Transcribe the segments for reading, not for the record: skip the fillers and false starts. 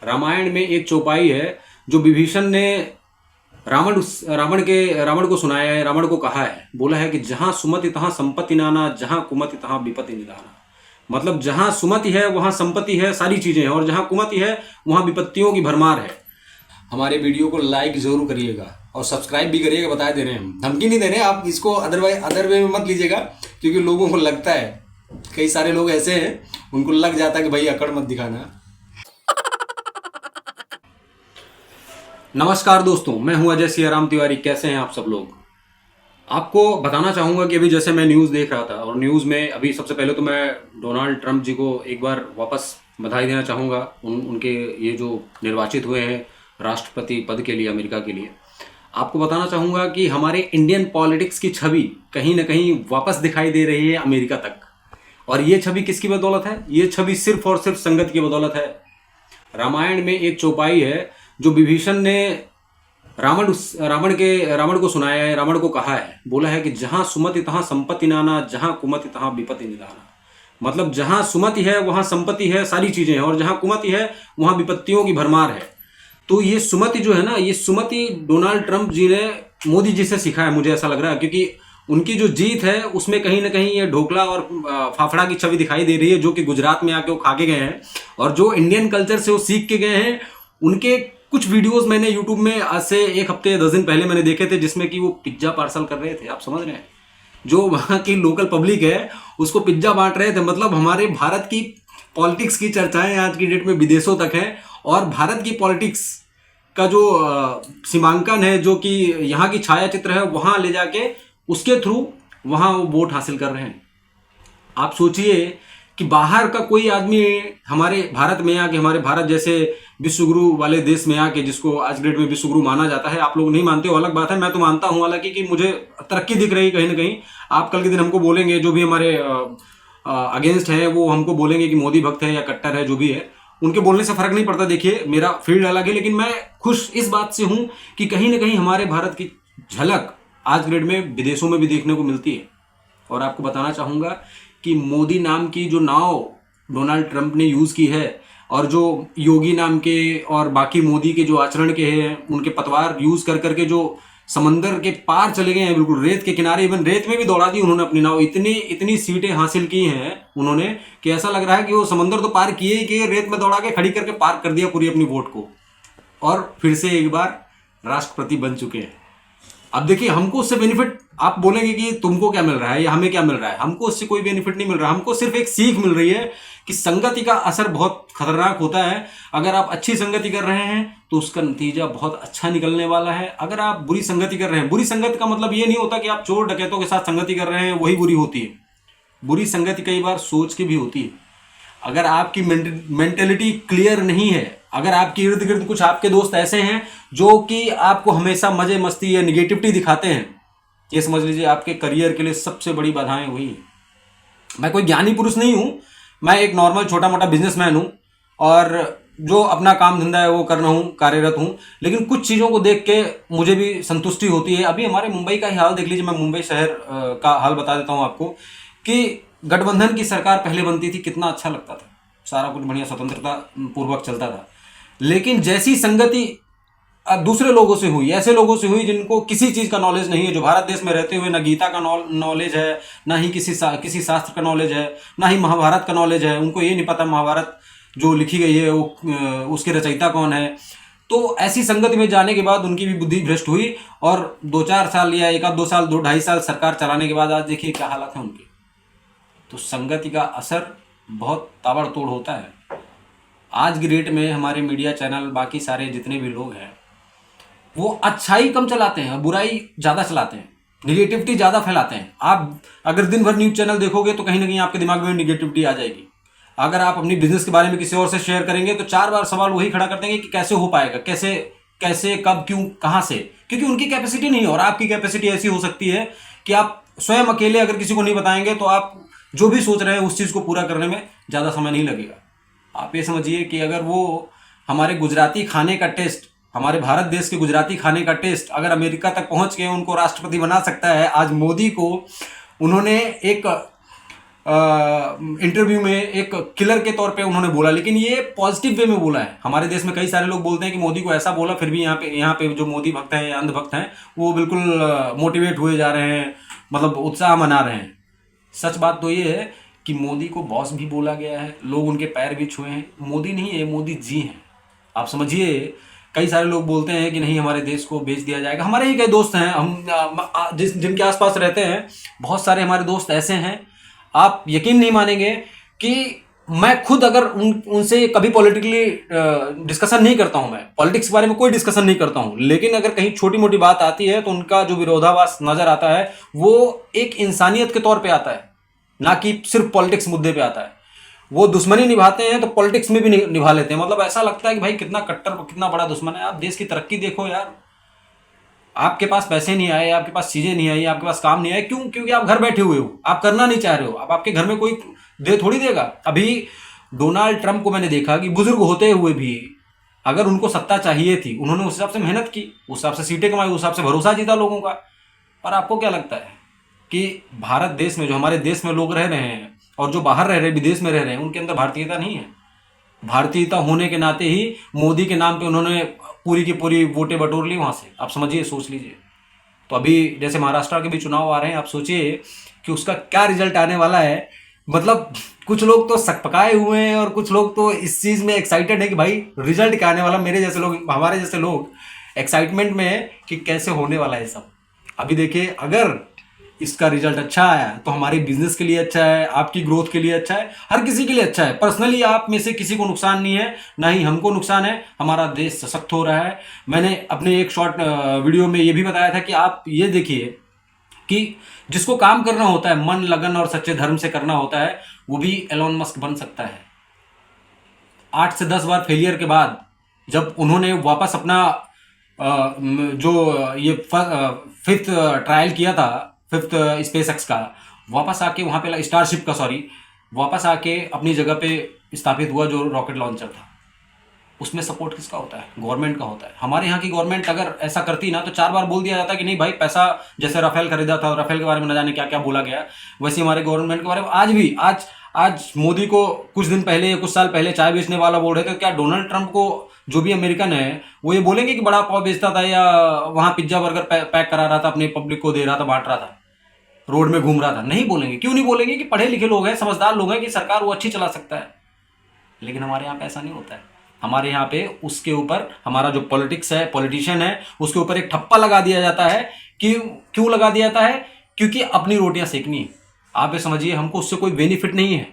रामायण में एक चौपाई है जो विभीषण ने रावण को सुनाया है। रावण को कहा है, बोला है कि जहां सुमति तहां संपत्ति नाना, जहां कुमति तहां विपत्ति निदाना। मतलब जहां सुमति है वहां संपत्ति है, सारी चीजें हैं, और जहां कुमति है वहां विपत्तियों की भरमार है। हमारे वीडियो को लाइक जरूर करिएगा और सब्सक्राइब भी करिएगा। बता दे रहे हैं, हम धमकी नहीं दे रहे हैं, आप इसको अदर वे में मत लीजिएगा, क्योंकि लोगों को लगता है, कई सारे लोग ऐसे हैं उनको लग जाता है कि भाई अकड़ मत दिखाना। नमस्कार दोस्तों, मैं हूं अजय सियाराम तिवारी। कैसे हैं आप सब लोग? आपको बताना चाहूंगा कि अभी जैसे मैं न्यूज़ देख रहा था, और न्यूज़ में अभी सबसे पहले तो मैं डोनाल्ड ट्रंप जी को एक बार वापस बधाई देना चाहूँगा। उनके ये जो निर्वाचित हुए हैं राष्ट्रपति पद के लिए अमेरिका के लिए। आपको बताना चाहूँगा कि हमारे इंडियन पॉलिटिक्स की छवि कहीं ना कहीं वापस दिखाई दे रही है अमेरिका तक। और ये छवि किसकी बदौलत है? ये छवि सिर्फ और सिर्फ संगत की बदौलत है। रामायण में एक चौपाई है जो विभीषण ने रावण को सुनाया है। रावण को कहा है, बोला है कि जहां सुमति तहां संपत्ति नाना, जहां कुमति तहां विपत्ति निदाना। मतलब जहां सुमति है वहां संपत्ति है, सारी चीजें हैं, और जहां कुमति है वहां विपत्तियों की भरमार है। तो ये सुमति जो है ना, ये सुमति डोनाल्ड ट्रंप जी ने मोदी जी से सीखा है, मुझे ऐसा लग रहा है, क्योंकि उनकी जो जीत है उसमें कहीं ना कहीं ये ढोकला और फाफड़ा की छवि दिखाई दे रही है, जो कि गुजरात में आके वो खा के गए हैं, और जो इंडियन कल्चर से वो सीख के गए हैं। उनके कुछ वीडियोस मैंने यूट्यूब में आज से एक हफ्ते 10 दिन पहले मैंने देखे थे, जिसमें कि वो पिज्जा पार्सल कर रहे थे। आप समझ रहे हैं, जो वहाँ की लोकल पब्लिक है उसको पिज्जा बांट रहे थे। मतलब हमारे भारत की पॉलिटिक्स की चर्चाएं आज की डेट में विदेशों तक है, और भारत की पॉलिटिक्स का जो सीमांकन है, जो कि यहाँ की छाया चित्र है, वहां ले जाके उसके थ्रू वहां वो वोट हासिल कर रहे हैं। आप सोचिए कि बाहर का कोई आदमी हमारे भारत में आके, हमारे भारत जैसे विश्वगुरु वाले देश में आके, जिसको आज डेट में विश्वगुरु माना जाता है, आप लोग नहीं मानते हो अलग बात है, मैं तो मानता हूं, हालांकि कि मुझे तरक्की दिख रही कहीं ना कहीं। आप कल के दिन हमको बोलेंगे, जो भी हमारे अगेंस्ट है वो हमको बोलेंगे कि मोदी भक्त है या कट्टर है, जो भी है, उनके बोलने से फर्क नहीं पड़ता। देखिए, मेरा फील्ड अलग है, लेकिन मैं खुश इस बात से हूं कि कहीं ना कहीं हमारे भारत की झलक आज ग्रेड में विदेशों में भी देखने को मिलती है। और आपको बताना चाहूंगा कि मोदी नाम की जो नाव डोनाल्ड ट्रंप ने यूज की है, और जो योगी नाम के और बाकी मोदी के जो आचरण के हैं, उनके पतवार यूज कर करके जो समंदर के पार चले गए हैं, बिल्कुल रेत के किनारे, इवन रेत में भी दौड़ा दी उन्होंने अपनी नाव। इतनी सीटें हासिल की हैं उन्होंने कि ऐसा लग रहा है कि वो समंदर तो पार किए ही किए, रेत में दौड़ा के खड़ी करके पार कर दिया पूरी अपनी वोट को, और फिर से एक बार राष्ट्रपति बन चुके हैं। अब देखिए, हमको उससे बेनिफिट, आप बोलेंगे कि तुमको क्या मिल रहा है या हमें क्या मिल रहा है? हमको उससे कोई बेनिफिट नहीं मिल रहा, हमको सिर्फ एक सीख मिल रही है कि संगति का असर बहुत खतरनाक होता है। अगर आप अच्छी संगति कर रहे हैं तो उसका नतीजा बहुत अच्छा निकलने वाला है। अगर आप बुरी संगति कर रहे हैं, बुरी संगति का मतलब ये नहीं होता कि आप चोर डकैतों के साथ संगति कर रहे हैं वही बुरी होती है। बुरी संगति कई बार सोच की भी होती है। अगर आपकी मेंटेलिटी क्लियर नहीं है, अगर आपके इर्द गिर्द कुछ आपके दोस्त ऐसे हैं जो कि आपको हमेशा मजे मस्ती या निगेटिविटी दिखाते हैं, ये समझ लीजिए आपके करियर के लिए सबसे बड़ी बाधाएं वही है। मैं कोई ज्ञानी पुरुष नहीं हूं, मैं एक नॉर्मल छोटा मोटा बिजनेसमैन हूं, और जो अपना काम धंधा है वो कर रहा हूं, कार्यरत हूं। लेकिन कुछ चीज़ों को देख के मुझे भी संतुष्टि होती है। अभी हमारे मुंबई का ही हाल देख लीजिए, मैं मुंबई शहर का हाल बता देता हूं आपको, कि गठबंधन की सरकार पहले बनती थी, कितना अच्छा लगता था, सारा कुछ बढ़िया स्वतंत्रता पूर्वक चलता था। लेकिन जैसी संगति दूसरे लोगों से हुई, ऐसे लोगों से हुई जिनको किसी चीज़ का नॉलेज नहीं है, जो भारत देश में रहते हुए ना गीता का नॉलेज है, ना ही किसी शास्त्र का नॉलेज है, ना ही महाभारत का नॉलेज है, उनको ये नहीं पता महाभारत जो लिखी गई है वो उसके रचयिता कौन है। तो ऐसी संगति में जाने के बाद उनकी भी बुद्धि भ्रष्ट हुई, और 2-4 साल या 1-2 साल 2-2.5 साल सरकार चलाने के बाद आज देखिए क्या हालत है उनकी। तो संगति का असर बहुत ताबड़तोड़ होता है। आज की डेट में हमारे मीडिया चैनल, बाकी सारे जितने भी लोग हैं, वो अच्छाई कम चलाते हैं, बुराई ज़्यादा चलाते हैं, निगेटिविटी ज़्यादा फैलाते हैं। आप अगर दिन भर न्यूज़ चैनल देखोगे तो कहीं ना कहीं आपके दिमाग में निगेटिविटी आ जाएगी। अगर आप अपनी बिजनेस के बारे में किसी और से शेयर करेंगे तो 4 बार सवाल वही खड़ा कर देंगे कि कैसे हो पाएगा, कैसे कैसे कब क्यों कहाँ से, क्योंकि उनकी कैपेसिटी नहीं है। और आपकी कैपेसिटी ऐसी हो सकती है कि आप स्वयं अकेले अगर किसी को नहीं बताएंगे तो आप जो भी सोच रहे हैं उस चीज़ को पूरा करने में ज़्यादा समय नहीं लगेगा। आप ये समझिए कि अगर वो हमारे गुजराती खाने का टेस्ट, हमारे भारत देश के गुजराती खाने का टेस्ट अगर अमेरिका तक पहुंच के उनको राष्ट्रपति बना सकता है, आज मोदी को उन्होंने एक इंटरव्यू में एक किलर के तौर पे उन्होंने बोला, लेकिन ये पॉजिटिव वे में बोला है। हमारे देश में कई सारे लोग बोलते हैं कि मोदी को ऐसा बोला, फिर भी यहाँ पे जो मोदी भक्त हैं, अंधभक्त हैं, वो बिल्कुल मोटिवेट हुए जा रहे हैं, मतलब उत्साह मना रहे हैं। सच बात तो ये है कि मोदी को बॉस भी बोला गया है, लोग उनके पैर भी छुए हैं। मोदी नहीं है, मोदी जी हैं। आप समझिए, कई सारे लोग बोलते हैं कि नहीं हमारे देश को बेच दिया जाएगा। हमारे ही कई दोस्त हैं, हम जिनके आसपास रहते हैं, बहुत सारे हमारे दोस्त ऐसे हैं, आप यकीन नहीं मानेंगे कि मैं खुद अगर उनसे कभी पॉलिटिकली डिस्कशन नहीं करता हूं, मैं पॉलिटिक्स के बारे में कोई डिस्कशन नहीं करता हूं, लेकिन अगर कहीं छोटी मोटी बात आती है तो उनका जो विरोधाभास नजर आता है वो एक इंसानियत के तौर पे आता है, ना कि सिर्फ पॉलिटिक्स मुद्दे पे आता है। वो दुश्मनी निभाते हैं तो पॉलिटिक्स में भी निभा लेते हैं। मतलब ऐसा लगता है कि भाई कितना कट्टर, कितना बड़ा दुश्मन है। आप देश की तरक्की देखो यार, आपके पास पैसे नहीं आए, आपके पास चीजें नहीं आई, आपके पास काम नहीं आए, क्यों? क्योंकि आप घर बैठे हुए हो, आप करना नहीं चाह रहे हो। अब आपके घर में कोई दे थोड़ी देगा। अभी डोनाल्ड ट्रंप को मैंने देखा कि बुजुर्ग होते हुए भी अगर उनको सत्ता चाहिए थी, उन्होंने उस हिसाब से मेहनत की, उस हिसाब से सीटें कमाई, उस हिसाब से भरोसा जीता लोगों का। पर आपको क्या लगता है कि भारत देश में, जो हमारे देश में लोग रह रहे हैं और जो बाहर रह रहे हैं, विदेश में रह रहे हैं, उनके अंदर भारतीयता नहीं है? भारतीयता होने के नाते ही मोदी के नाम पे उन्होंने पूरी की पूरी वोटें बटोर ली वहां से। आप समझिए, सोच लीजिए। तो अभी जैसे महाराष्ट्र के भी चुनाव आ रहे हैं, आप सोचिए कि उसका क्या रिजल्ट आने वाला है। मतलब कुछ लोग तो सकपकाए हुए हैं और कुछ लोग तो इस चीज में एक्साइटेड है कि भाई रिजल्ट क्या आने वाला। मेरे जैसे लोग, हमारे जैसे लोग एक्साइटमेंट में है कि कैसे होने वाला है सब। अभी देखिए, अगर इसका रिजल्ट अच्छा आया तो हमारे बिजनेस के लिए अच्छा है, आपकी ग्रोथ के लिए अच्छा है, हर किसी के लिए अच्छा है। पर्सनली आप में से किसी को नुकसान नहीं है, ना ही हमको नुकसान है। हमारा देश सशक्त हो रहा है। मैंने अपने एक शॉर्ट वीडियो में ये भी बताया था कि आप ये देखिए कि जिसको काम करना होता है, मन लगन और सच्चे धर्म से करना होता है, वो भी एलोन मस्क बन सकता है। 8 से 10 बार फेलियर के बाद जब उन्होंने वापस अपना जो ये 5th ट्रायल किया था, 5th स्पेसएक्स का, वापस आके वहां पे स्टारशिप का, सॉरी, वापस आके अपनी जगह पे स्थापित हुआ जो रॉकेट लॉन्चर था, उसमें सपोर्ट किसका होता है? गवर्नमेंट का होता है। हमारे यहाँ की गवर्नमेंट अगर ऐसा करती ना तो 4 बार बोल दिया जाता कि नहीं भाई पैसा, जैसे राफेल खरीदा था, राफेल के बारे में न जाने क्या क्या बोला गया, वैसे हमारे गवर्नमेंट के बारे में आज भी, आज मोदी को कुछ दिन पहले, कुछ साल पहले चाय बेचने वाला बोल रहे थे, क्या डोनाल्ड ट्रंप को, जो भी अमेरिकन है, वो ये बोलेंगे कि बड़ा पाव बेचता था या वहां पिज्जा बर्गर पैक करा रहा था, अपने पब्लिक को दे रहा था, बांट रहा था, रोड में घूम रहा था? नहीं बोलेंगे। क्यों नहीं बोलेंगे? कि पढ़े लिखे लोग हैं, समझदार लोग हैं कि सरकार वो अच्छी चला सकता है। लेकिन हमारे यहाँ पे ऐसा नहीं होता है। हमारे यहाँ पे उसके ऊपर हमारा जो पॉलिटिक्स है, पॉलिटिशियन है, उसके ऊपर एक ठप्पा लगा दिया जाता है। कि क्यों लगा दिया जाता है? क्योंकि अपनी रोटियां सेकनी है। आप ये समझिए, हमको उससे कोई बेनिफिट नहीं है,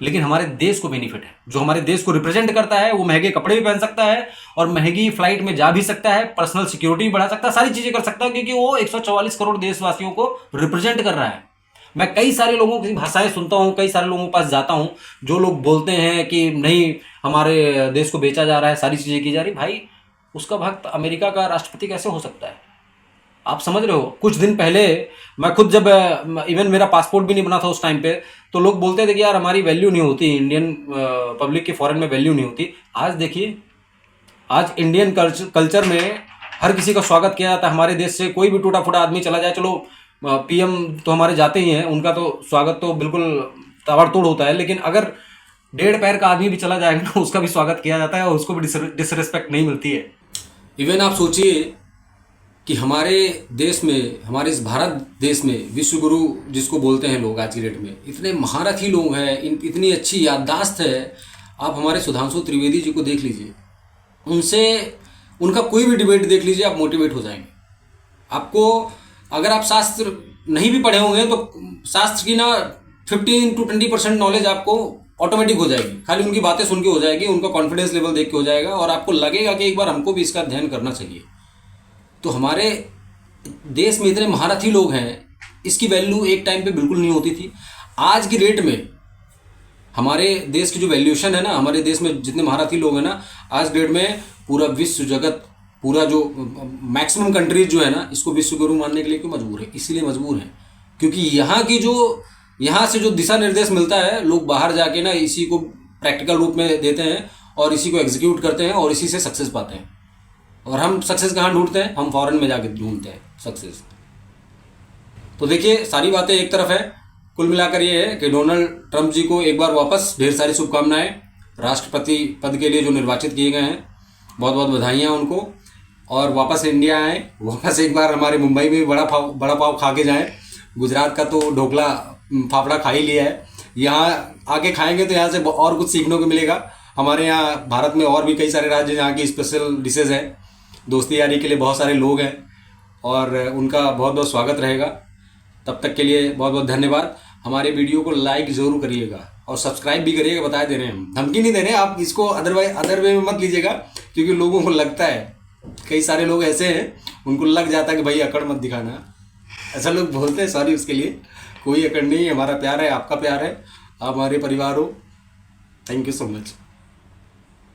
लेकिन हमारे देश को बेनिफिट है। जो हमारे देश को रिप्रेजेंट करता है वो महंगे कपड़े भी पहन सकता है और महंगी फ्लाइट में जा भी सकता है, पर्सनल सिक्योरिटी भी बढ़ा सकता है, सारी चीजें कर सकता है, क्योंकि वो 144 करोड़ देशवासियों को रिप्रेजेंट कर रहा है। मैं कई सारे लोगों की भाषाएं सुनता हूं, कई सारे लोगों के पास जाता हूं, जो लोग बोलते हैं कि नहीं हमारे देश को बेचा जा रहा है, सारी चीजें की जा रही। भाई, उसका भक्त अमेरिका का राष्ट्रपति कैसे हो सकता है? आप समझ रहे हो? कुछ दिन पहले मैं खुद, जब इवन मेरा पासपोर्ट भी नहीं बना था उस टाइम पे, तो लोग बोलते थे कि यार हमारी वैल्यू नहीं होती, इंडियन पब्लिक की फॉरेन में वैल्यू नहीं होती। आज देखिए, आज इंडियन कल्चर में हर किसी का स्वागत किया जाता है। हमारे देश से कोई भी टूटा फूटा आदमी चला जाए, चलो पीएम तो हमारे जाते ही हैं, उनका तो स्वागत तो बिल्कुल ताबड़तोड़ होता है, लेकिन अगर 1.5 पैर का आदमी भी चला जाएगा ना, उसका भी स्वागत किया जाता है और उसको भी डिसरिस्पेक्ट नहीं मिलती है। इवन आप सोचिए कि हमारे देश में, हमारे इस भारत देश में विश्व गुरु जिसको बोलते हैं लोग आज की डेट में, इतने महारथी लोग हैं, इतनी अच्छी याददाश्त है। आप हमारे सुधांशु त्रिवेदी जी को देख लीजिए, उनसे उनका कोई भी डिबेट देख लीजिए, आप मोटिवेट हो जाएंगे। आपको, अगर आप शास्त्र नहीं भी पढ़े होंगे तो शास्त्र की ना 15 to 20% नॉलेज आपको ऑटोमेटिक हो जाएगी, खाली उनकी बातें सुन के हो जाएगी, उनका कॉन्फिडेंस लेवल देख के हो जाएगा, और आपको लगेगा कि एक बार हमको भी इसका अध्ययन करना चाहिए। तो हमारे देश में इतने महारथी लोग हैं, इसकी वैल्यू एक टाइम पे बिल्कुल नहीं होती थी। आज की डेट में हमारे देश की जो वैल्यूएशन है ना, हमारे देश में जितने महारथी लोग हैं ना, आज डेट में पूरा विश्व जगत, पूरा जो मैक्सिमम कंट्रीज जो है ना, इसको विश्व गुरु मानने के लिए क्यों मजबूर है? इसलिए मजबूर है क्योंकि यहाँ से जो दिशा निर्देश मिलता है, लोग बाहर जाके ना इसी को प्रैक्टिकल रूप में देते हैं और इसी को एग्जीक्यूट करते हैं और इसी से सक्सेस पाते हैं। और हम सक्सेस कहाँ ढूंढते हैं? हम फॉरेन में जाके ढूंढते हैं सक्सेस। तो देखिए, सारी बातें एक तरफ है, कुल मिलाकर ये है कि डोनाल्ड ट्रंप जी को एक बार वापस ढेर सारी शुभकामनाएं। राष्ट्रपति पद के लिए जो निर्वाचित किए गए हैं, बहुत बहुत बधाइयाँ उनको। और वापस इंडिया आए, वापस एक बार हमारे मुंबई में बड़ा पाव खा के जाएँ। गुजरात का तो ढोकला फाफड़ा खा ही लिया है, यहाँ आके खाएंगे तो यहाँ से और कुछ सीखने को मिलेगा। हमारे यहाँ भारत में और भी कई सारे राज्य जहाँ की स्पेशल डिशेज़ हैं। दोस्ती यारी के लिए बहुत सारे लोग हैं और उनका बहुत बहुत स्वागत रहेगा। तब तक के लिए बहुत बहुत धन्यवाद। हमारे वीडियो को लाइक ज़रूर करिएगा और सब्सक्राइब भी करिएगा। बता दे रहे हैं हम, धमकी नहीं दे रहे हैं, आप इसको अदर वे में मत लीजिएगा, क्योंकि लोगों को लगता है, कई सारे लोग ऐसे हैं उनको लग जाता है कि भाई अकड़ मत दिखाना, ऐसा लोग बोलते हैं। सॉरी उसके लिए, कोई अकड़ नहीं, हमारा प्यार है, आपका प्यार है, आप हमारे परिवार हो। Thank you so much.